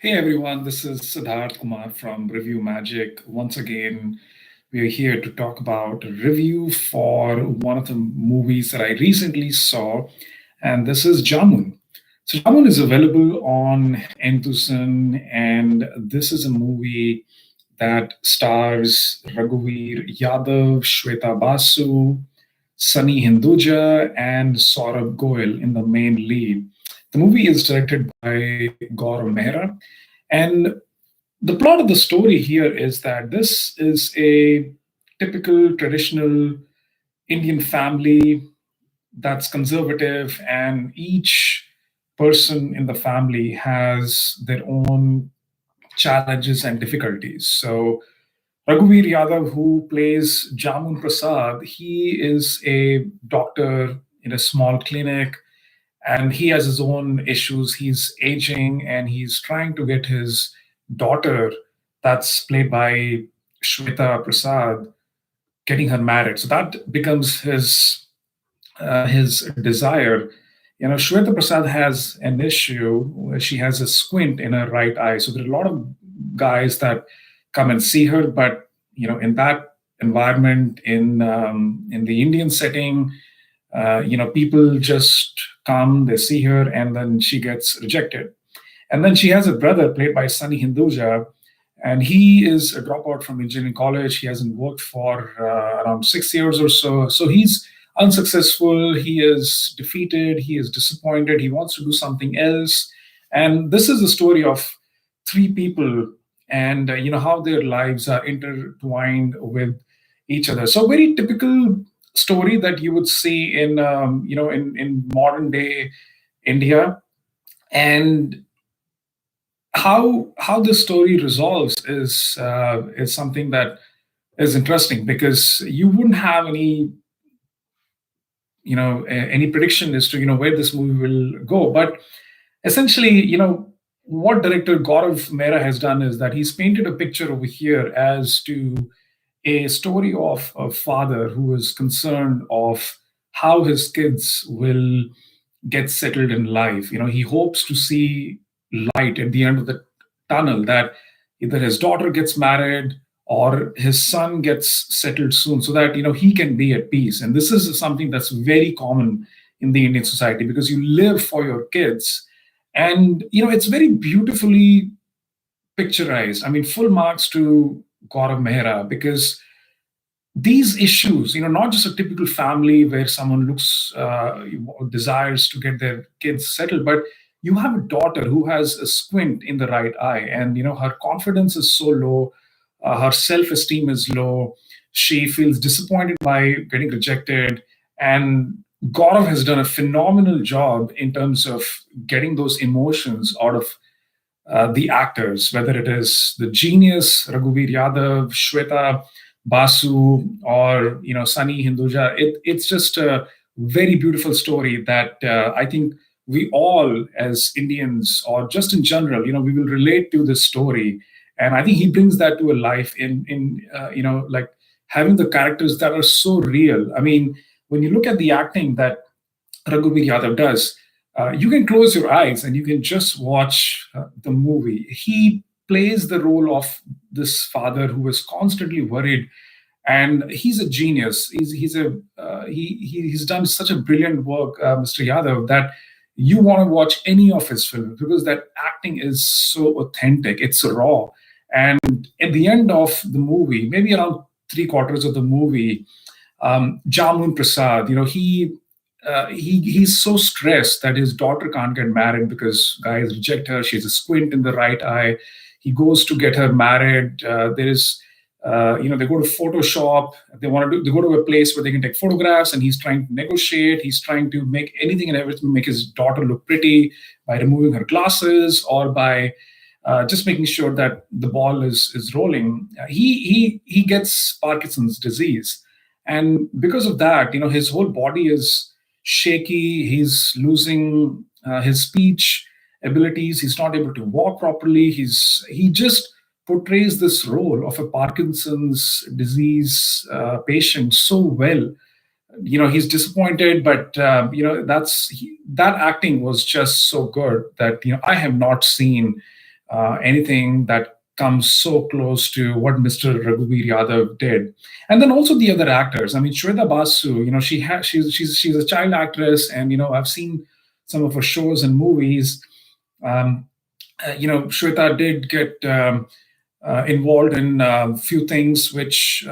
Hey everyone, this is Sidharth Kumar from Review Magic. Once again, we are here to talk about a review for one of the movies that I recently saw, and this is Jamun. So, Jamun is available on Einthusan, and this is a movie that stars Raghuvir Yadav, Shweta Basu, Sunny Hinduja, and Saurabh Goyal in the main lead. The movie is directed by Gaurav Mehra, and the plot of the story here is that this is a typical traditional Indian family that's conservative, and each person in the family has their own challenges and difficulties. So, Raghuvir Yadav, who plays Jamun Prasad, he is a doctor in a small clinic, and he has his own issues. He's aging and he's trying to get his daughter, that's played by Shweta Prasad, getting her married. So that becomes his desire. Shweta Prasad has an issue where she has a squint in her right eye. So there are a lot of guys that come and see her, but in that environment, in the Indian setting, people just come, they see her, and then she gets rejected. And then she has a brother played by Sunny Hinduja, and he is a dropout from engineering college. He hasn't worked for around 6 years or so. So he's unsuccessful. He is defeated. He is disappointed. He wants to do something else. And this is the story of three people, and how their lives are intertwined with each other. So very typical story that you would see in modern day India. And how this story resolves is something that is interesting, because you wouldn't have any prediction as to where this movie will go. But essentially, what director Gaurav Mehra has done is that he's painted a picture over here as to a story of a father who is concerned of how his kids will get settled in life. He hopes to see light at the end of the tunnel, that either his daughter gets married or his son gets settled soon, so that he can be at peace. And this is something that's very common in the Indian society, because you live for your kids. And it's very beautifully picturized. I mean, full marks to Gaurav Mehra, because these issues, not just a typical family where someone looks desires to get their kids settled, but you have a daughter who has a squint in the right eye, and her confidence is so low, her self-esteem is low, she feels disappointed by getting rejected. And Gaurav has done a phenomenal job in terms of getting those emotions out of the actors, whether it is the genius Raghuvir Yadav, Shweta Basu, or Sunny Hinduja. It's just a very beautiful story that I think we all, as Indians, or just in general, we will relate to this story. And I think he brings that to a life in like having the characters that are so real. I mean, when you look at the acting that Raghuvir Yadav does, you can close your eyes and you can just watch the movie. He plays the role of this father who is constantly worried, and he's a genius. He's done such a brilliant work, Mr. Yadav, that you want to watch any of his films, because that acting is so authentic. It's raw. And at the end of the movie, maybe around three quarters of the movie, Jamun Prasad, he's so stressed that his daughter can't get married because guys reject her. She has a squint in the right eye. He goes to get her married. They go to Photoshop. They go to a place where they can take photographs, and he's trying to negotiate. He's trying to make anything and everything to make his daughter look pretty by removing her glasses, or by just making sure that the ball is rolling. He gets Parkinson's disease, and because of that, his whole body is shaky. He's losing his speech abilities. He's not able to walk properly. He just portrays this role of a Parkinson's disease patient so well. He's disappointed, but that acting was just so good that I have not seen anything that comes so close to what Mr. Raghuvir Yadav did. And then also the other actors. I mean, Shweta Basu, she's a child actress, and I've seen some of her shows and movies. Um, Shweta did get involved in a few things, which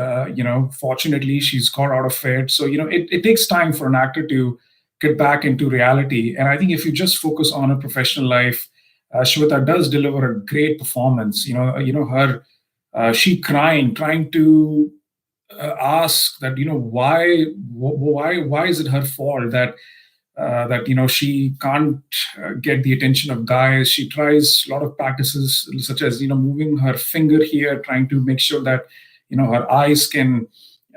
fortunately she's got out of it. So it takes time for an actor to get back into reality. And I think if you just focus on her professional life, Shweta does deliver a great performance. Her she crying, trying to ask that why is it her fault that she can't get the attention of guys. She tries a lot of practices such as moving her finger here, trying to make sure that her eyes can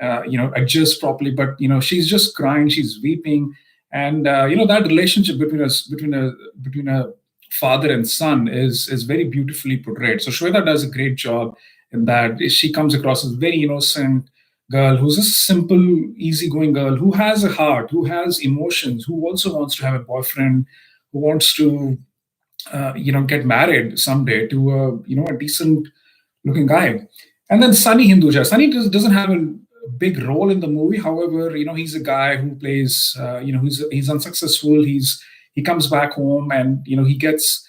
adjust properly. But she's just crying, she's weeping, and that relationship between a father and son is very beautifully portrayed. So Shweta does a great job in that. She comes across as very innocent girl who's a simple, easygoing girl who has a heart, who has emotions, who also wants to have a boyfriend, who wants to, get married someday to a decent looking guy. And then Sunny Hinduja. Sunny doesn't have a big role in the movie. However, he's a guy who plays, he's unsuccessful. He comes back home, and he gets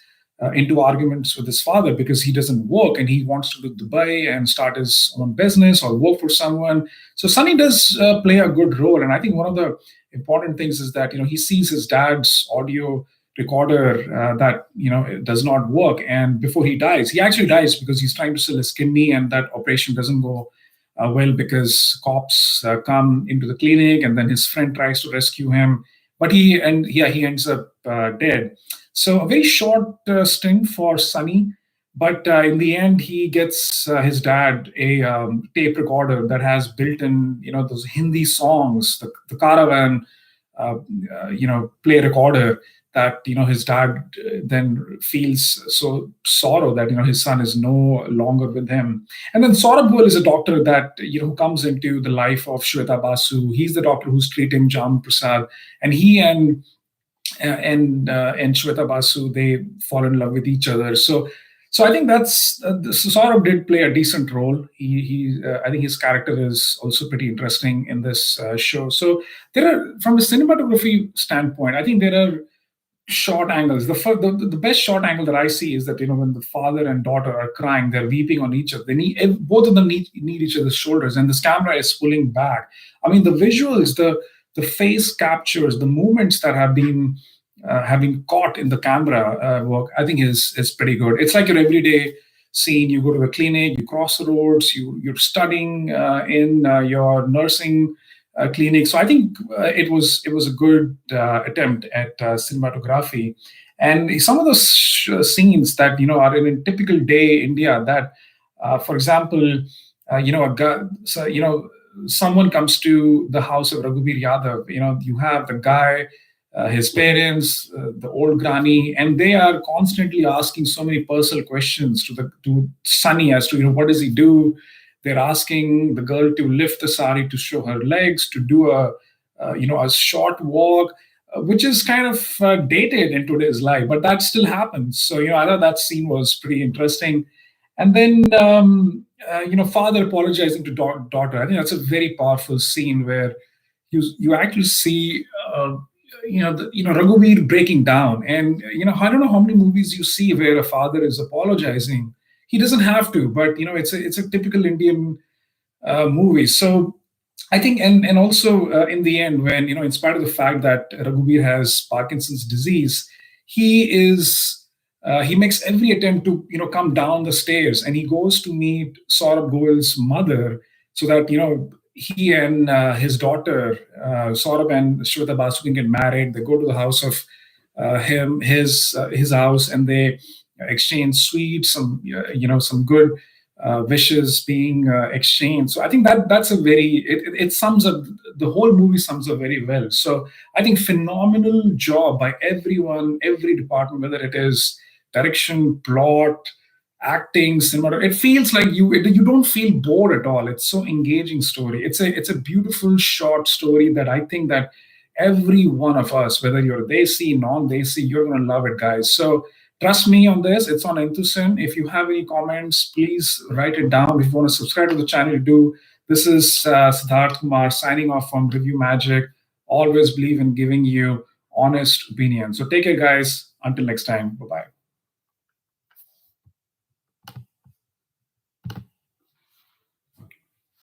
into arguments with his father because he doesn't work and he wants to go to Dubai and start his own business or work for someone. So Sunny does play a good role, and I think one of the important things is that he sees his dad's audio recorder that it does not work, and before he actually dies because he's trying to sell his kidney, and that operation doesn't go well because cops come into the clinic, and then his friend tries to rescue him, but he ends up dead. So a very short stint for Sunny, but in the end, he gets his dad a tape recorder that has built-in, those Hindi songs, the Caravan, play recorder that his dad then feels so sorrow that his son is no longer with him. And then Saurabh Goyal is a doctor that who comes into the life of Shweta Basu. He's the doctor who's treating Jamun Prasad, and he and Shweta Basu, they fall in love with each other. So I think that's Saurabh did play a decent role. I think his character is also pretty interesting in this show. So there are, from a cinematography standpoint, I think there are short angles. The best short angle that I see is that when the father and daughter are crying, they're weeping on each other. They need, both of them need each other's shoulders, and this camera is pulling back. I mean, the visuals, the face captures, the movements that have been caught in the camera work, I think is pretty good. It's like your everyday scene. You go to the clinic, you cross the roads, you're studying in your nursing clinic. So I think it was a good attempt at cinematography, and some of those scenes that are in a typical day India. That, for example, a guy, so someone comes to the house of Raghuvir Yadav. You have the guy, his parents, the old granny, and they are constantly asking so many personal questions to Sunny as to what does he do. They're asking the girl to lift the sari to show her legs, to do a short walk, which is kind of dated in today's life, but that still happens. So I thought that scene was pretty interesting. And then father apologizing to daughter. I think that's a very powerful scene where you actually see Raghuvir breaking down. And I don't know how many movies you see where a father is apologizing. He doesn't have to, but it's a typical Indian movie. So I think, and also in the end, when in spite of the fact that Raghuvir has Parkinson's disease, he makes every attempt to come down the stairs, and he goes to meet Saurabh Goyal's mother, so that he and his daughter, Saurabh and Shweta Basu, can get married. They go to the house of his house, and they exchange sweets, some good wishes being exchanged. So I think that's a very, it sums up, the whole movie sums up very well. So I think phenomenal job by everyone, every department, whether it is direction, plot, acting, cinema. It feels like you don't feel bored at all. It's so engaging story. It's a beautiful short story that I think that every one of us, whether you're Desi, non-Desi, you're gonna love it, guys. So Trust me on this. It's on Einthusan. If you have any comments, please write it down. If you want to subscribe to the channel, do. This is Sidharth Kumar signing off from Review Magic. Always believe in giving you honest opinion. So take care, guys. Until next time. Bye bye.